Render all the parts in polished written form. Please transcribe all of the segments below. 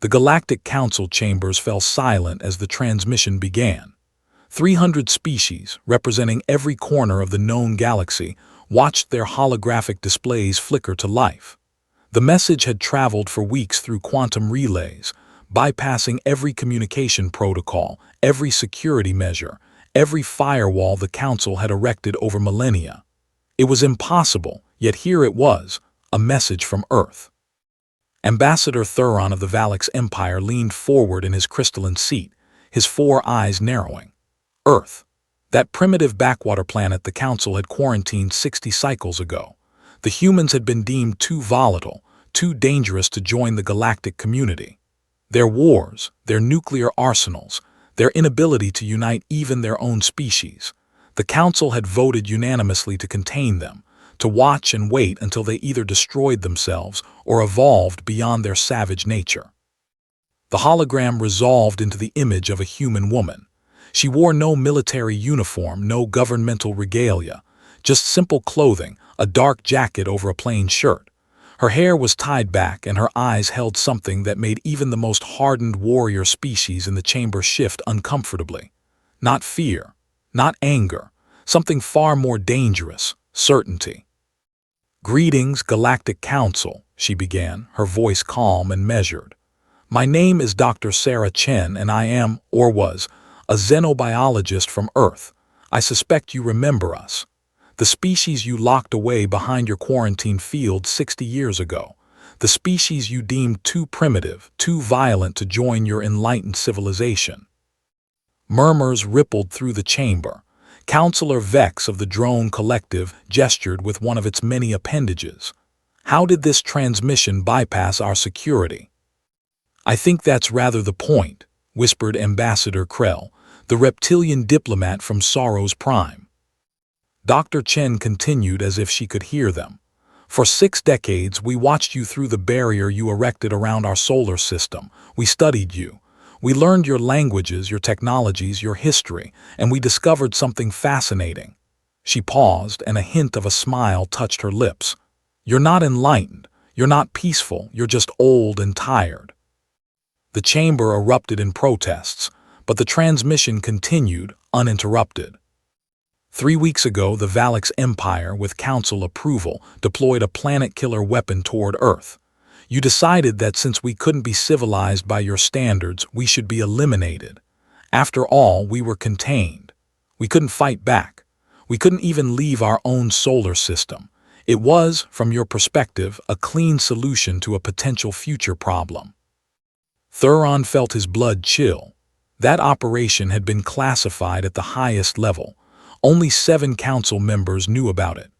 The Galactic Council chambers fell silent as the transmission began. 300 species, representing every corner of the known galaxy, watched their holographic displays flicker to life. The message had traveled for weeks through quantum relays, bypassing every communication protocol, every security measure, every firewall the Council had erected over millennia. It was impossible, yet here it was, a message from Earth. Ambassador Thuron of the Valix Empire leaned forward in his crystalline seat, his 4 eyes narrowing. Earth, that primitive backwater planet the Council had quarantined 60 cycles ago. The humans had been deemed too volatile, too dangerous to join the galactic community. Their wars, their nuclear arsenals, their inability to unite even their own species. The Council had voted unanimously to contain them, to watch and wait until they either destroyed themselves or evolved beyond their savage nature. The hologram resolved into the image of a human woman. She wore no military uniform, no governmental regalia, just simple clothing, a dark jacket over a plain shirt. Her hair was tied back and her eyes held something that made even the most hardened warrior species in the chamber shift uncomfortably. Not fear, not anger, something far more dangerous, certainty. "Greetings, Galactic Council," she began, her voice calm and measured. "My name is Dr. Sarah Chen and I am, or was, a xenobiologist from Earth. I suspect you remember us. The species you locked away behind your quarantine field 60 years ago. The species you deemed too primitive, too violent to join your enlightened civilization." Murmurs rippled through the chamber. Counselor Vex of the Drone Collective gestured with one of its many appendages. "How did this transmission bypass our security?" "I think that's rather the point," whispered Ambassador Krell, the reptilian diplomat from Sorrow's Prime. Dr. Chen continued as if she could hear them. "For 6 decades, we watched you through the barrier you erected around our solar system. We studied you. We learned your languages, your technologies, your history, and we discovered something fascinating." She paused, and a hint of a smile touched her lips. "You're not enlightened. You're not peaceful. You're just old and tired." The chamber erupted in protests, but the transmission continued, uninterrupted. 3 weeks ago, the Valix Empire, with Council approval, deployed a planet-killer weapon toward Earth. You decided that since we couldn't be civilized by your standards, we should be eliminated. After all, we were contained. We couldn't fight back. We couldn't even leave our own solar system. It was, from your perspective, a clean solution to a potential future problem. Thuron felt his blood chill. That operation had been classified at the highest level. Only 7 council members knew about it.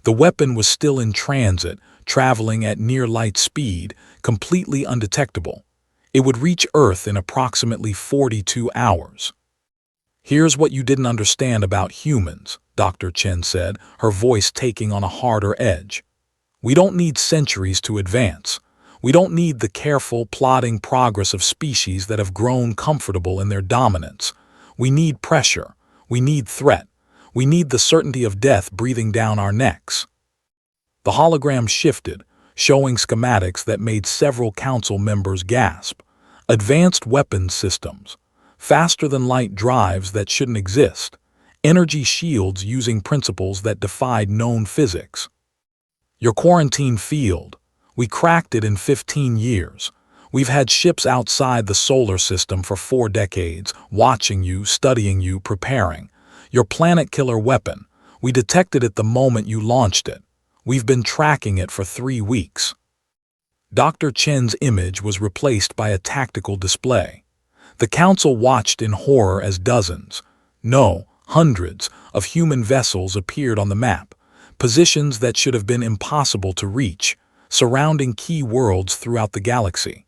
The weapon was still in transit, traveling at near light speed, completely undetectable. It would reach Earth in approximately 42 hours. "Here's what you didn't understand about humans," Dr. Chen said, her voice taking on a harder edge. "We don't need centuries to advance. We don't need the careful, plodding progress of species that have grown comfortable in their dominance. We need pressure. We need threat. We need the certainty of death breathing down our necks." The hologram shifted, showing schematics that made several council members gasp. Advanced weapons systems, faster-than-light drives that shouldn't exist, energy shields using principles that defied known physics. "Your quarantine field. We cracked it in 15 years. We've had ships outside the solar system for 4 decades, watching you, studying you, preparing. Your planet-killer weapon. We detected it the moment you launched it. We've been tracking it for 3 weeks." Dr. Chen's image was replaced by a tactical display. The council watched in horror as dozens, no, hundreds, of human vessels appeared on the map, positions that should have been impossible to reach, surrounding key worlds throughout the galaxy.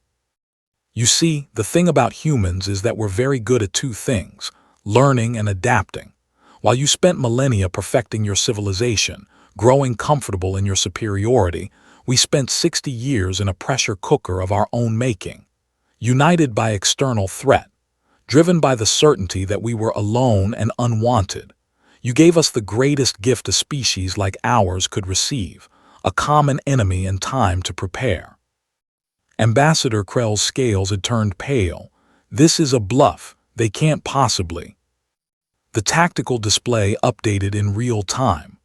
"You see, the thing about humans is that we're very good at 2 things, learning and adapting. While you spent millennia perfecting your civilization, growing comfortable in your superiority, we spent 60 years in a pressure cooker of our own making, united by external threat, driven by the certainty that we were alone and unwanted. You gave us the greatest gift a species like ours could receive, a common enemy and time to prepare." Ambassador Krell's scales had turned pale. This is a bluff. They can't possibly. The tactical display updated in real time.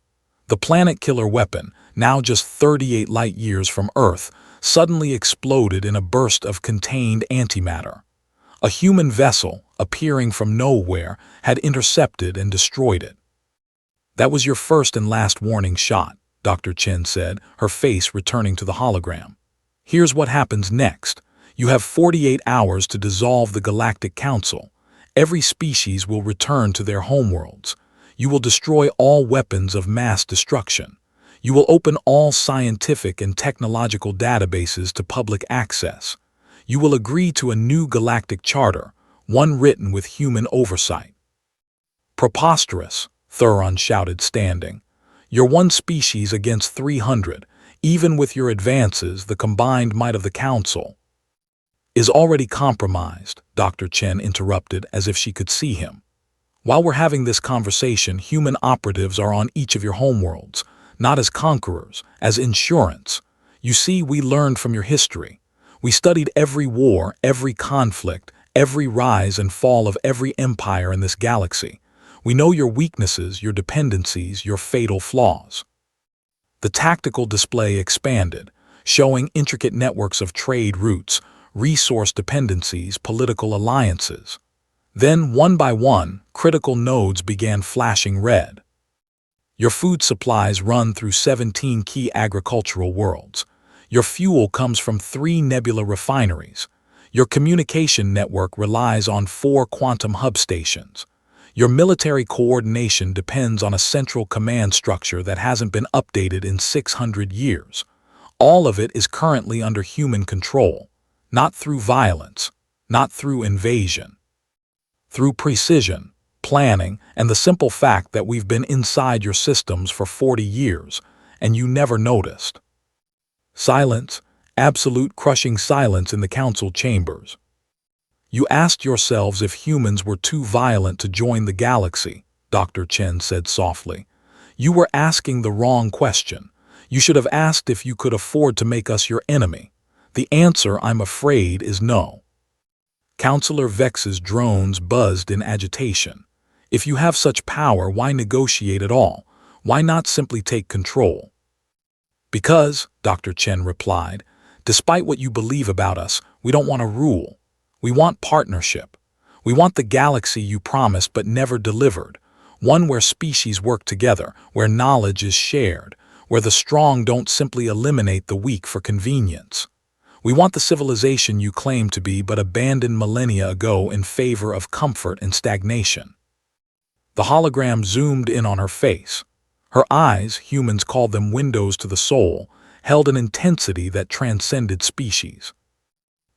The planet-killer weapon, now just 38 light-years from Earth, suddenly exploded in a burst of contained antimatter. A human vessel, appearing from nowhere, had intercepted and destroyed it. "That was your first and last warning shot," Dr. Chen said, her face returning to the hologram. "Here's what happens next. You have 48 hours to dissolve the Galactic Council. Every species will return to their homeworlds. You will destroy all weapons of mass destruction. You will open all scientific and technological databases to public access. You will agree to a new galactic charter, one written with human oversight." "Preposterous," Thuron shouted, standing. "You're one species against 300. Even with your advances, the combined might of the Council is already compromised," Dr. Chen interrupted as if she could see him. "While we're having this conversation, human operatives are on each of your homeworlds, not as conquerors, as insurance. You see, we learned from your history. We studied every war, every conflict, every rise and fall of every empire in this galaxy. We know your weaknesses, your dependencies, your fatal flaws." The tactical display expanded, showing intricate networks of trade routes, resource dependencies, political alliances. Then, one by one, critical nodes began flashing red. "Your food supplies run through 17 key agricultural worlds. Your fuel comes from 3 nebula refineries. Your communication network relies on 4 quantum hub stations. Your military coordination depends on a central command structure that hasn't been updated in 600 years. All of it is currently under human control, not through violence, not through invasion. Through precision, planning, and the simple fact that we've been inside your systems for 40 years, and you never noticed." Silence, absolute crushing silence in the council chambers. "You asked yourselves if humans were too violent to join the galaxy," Dr. Chen said softly. "You were asking the wrong question. You should have asked if you could afford to make us your enemy. The answer, I'm afraid, is no." Counselor Vex's drones buzzed in agitation. "If you have such power, why negotiate at all? Why not simply take control?" "Because," Dr. Chen replied, "despite what you believe about us, we don't want to rule. We want partnership. We want the galaxy you promised but never delivered, one where species work together, where knowledge is shared, where the strong don't simply eliminate the weak for convenience. We want the civilization you claim to be but abandoned millennia ago in favor of comfort and stagnation." The hologram zoomed in on her face. Her eyes, humans called them windows to the soul, held an intensity that transcended species.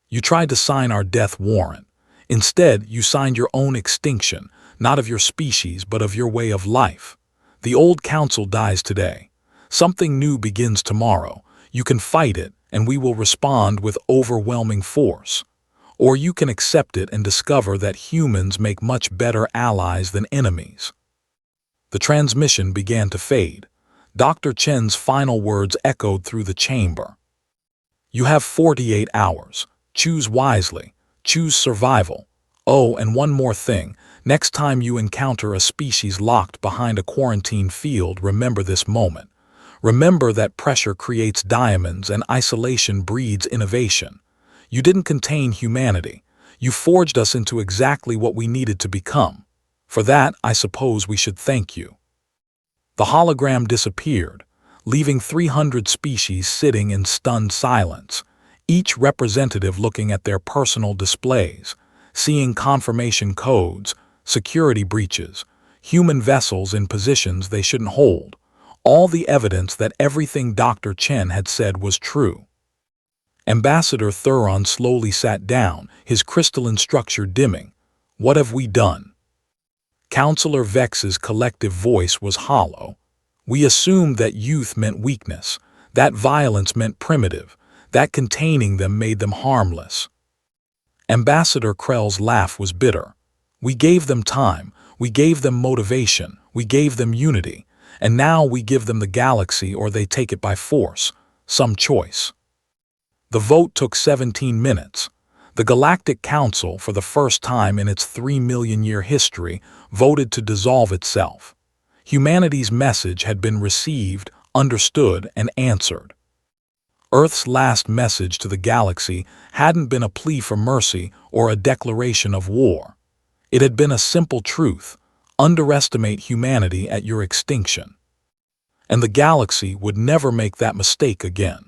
"You tried to sign our death warrant. Instead, you signed your own extinction, not of your species but of your way of life. The old council dies today. Something new begins tomorrow. You can fight it, and we will respond with overwhelming force. Or you can accept it and discover that humans make much better allies than enemies." The transmission began to fade. Dr. Chen's final words echoed through the chamber. "You have 48 hours. Choose wisely. Choose survival. Oh, and one more thing. Next time you encounter a species locked behind a quarantine field, remember this moment. Remember that pressure creates diamonds and isolation breeds innovation. You didn't contain humanity. You forged us into exactly what we needed to become. For that, I suppose we should thank you." The hologram disappeared, leaving 300 species sitting in stunned silence, each representative looking at their personal displays, seeing confirmation codes, security breaches, human vessels in positions they shouldn't hold, all the evidence that everything Dr. Chen had said was true. Ambassador Thuron slowly sat down, his crystalline structure dimming. "What have we done?" Counselor Vex's collective voice was hollow. "We assumed that youth meant weakness, that violence meant primitive, that containing them made them harmless." Ambassador Krell's laugh was bitter. "We gave them time, we gave them motivation, we gave them unity, and now we give them the galaxy or they take it by force. Some choice." The vote took 17 minutes. The Galactic Council, for the first time in its 3 million-year history, voted to dissolve itself. Humanity's message had been received, understood, and answered. Earth's last message to the galaxy hadn't been a plea for mercy or a declaration of war. It had been a simple truth: underestimate humanity at your extinction. And the galaxy would never make that mistake again.